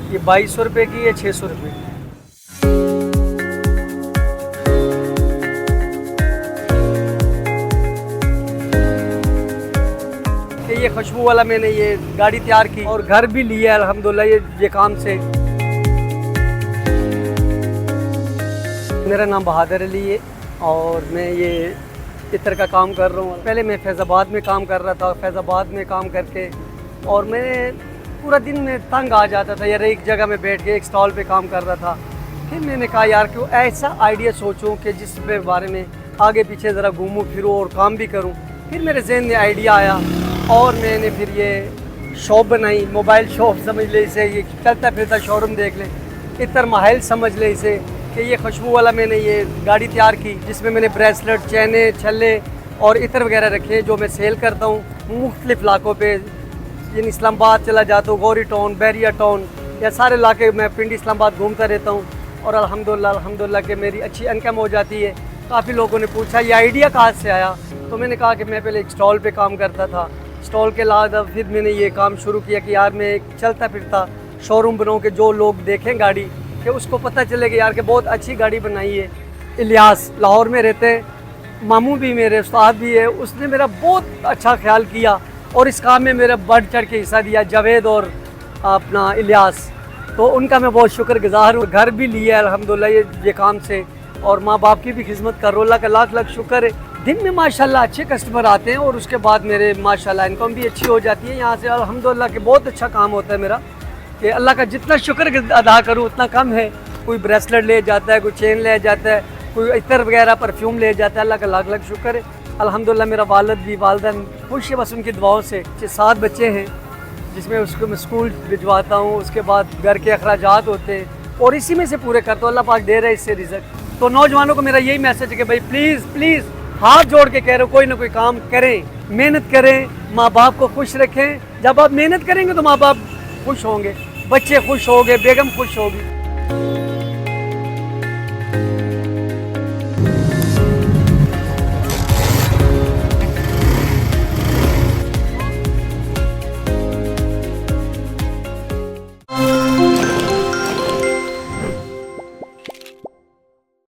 ये 2200 रुपये की है, 600 रुपये की। कि ये खुशबू वाला मैंने ये गाड़ी तैयार की और घर भी लिया है अल्हम्दुलिल्लाह ये काम से। मेरा नाम बहादुर अली है और मैं ये इत्र का काम कर रहा हूँ। पहले मैं फैज़ाबाद में काम कर रहा था, फैज़ाबाद में काम करके और मैं पूरा दिन में तंग आ जाता था यार, एक जगह में बैठ के एक स्टॉल पे काम कर रहा था। फिर मैंने कहा यार क्यों ऐसा आइडिया सोचूं कि जिसके बारे में आगे पीछे ज़रा घूमूं फिरूं और काम भी करूं। फिर मेरे जहन में आइडिया आया और मैंने फिर ये शॉप बनाई, मोबाइल शॉप समझ ले इसे, ये चलता फिरता शोरूम देख ले, इत्र महल समझ ले इसे। कि ये खुशबू वाला मैंने ये गाड़ी तैयार की जिसमें मैंने ब्रेसलेट, चैने, छल्ले और इत्र वगैरह रखे जो मैं सेल करता हूँ मुख्तलिफ इलाकों पे। इन इस्लामाबाद चला जाता हूँ, गौरी टाउन, बैरिया टाउन, या सारे इलाके मैं पिंडी इस्लामाबाद घूमता रहता हूँ और अल्हम्दुलिल्लाह कि मेरी अच्छी इनकम हो जाती है। काफ़ी लोगों ने पूछा ये आइडिया कहाँ से आया, तो मैंने कहा कि मैं पहले एक स्टॉल पे काम करता था। स्टॉल के अलावा फिर मैंने ये काम शुरू किया कि यार मैं एक चलता फिरता शोरूम बनाऊँ कि जो लोग देखें गाड़ी कि उसको पता चले कि यार कि बहुत अच्छी गाड़ी बनाई है। इलियास लाहौर में रहते हैं, मामू भी मेरे उस्ताद भी है, उसने मेरा बहुत अच्छा ख्याल किया और इस काम में मेरा बढ़ चढ़ के हिस्सा दिया, जावेद और अपना इलियास, तो उनका मैं बहुत शुक्रगुजार हूँ। घर भी लिया अल्हम्दुलिल्लाह ये काम से और माँ बाप की भी खिदमत कर अल्लाह का लाख लाख शुक्र है। दिन में माशाल्लाह अच्छे कस्टमर आते हैं और उसके बाद मेरे माशाल्लाह इनकम भी अच्छी हो जाती है यहाँ से अल्हम्दुलिल्लाह कि बहुत अच्छा काम होता है मेरा, कि अल्लाह का जितना शुक्र अदा करूँ उतना कम है। कोई ब्रेसलेट ले जाता है, कोई चेन ले जाता है, कोई इत्र वगैरह परफ्यूम ले जाता है, अल्लाह का लाख लाख शुक्र है। अल्हम्दुलिल्लाह मेरा वालिद भी वालदैन खुश है बस उनकी दुआओं से। 7 बच्चे हैं जिसमें उसको मैं स्कूल भिजवाता हूँ, उसके बाद घर के अखराजात होते हैं और इसी में से पूरे करता हूँ। अल्लाह पाक दे रहा है इससे रिज़्क़। तो नौजवानों को मेरा यही मैसेज है कि भाई प्लीज़ प्लीज़ हाथ जोड़ के कह रहे हो कोई ना कोई काम करें, मेहनत करें, माँ बाप को खुश रखें। जब आप मेहनत करेंगे तो माँ बाप खुश होंगे, बच्चे खुश होंगे, बेगम खुश होगी।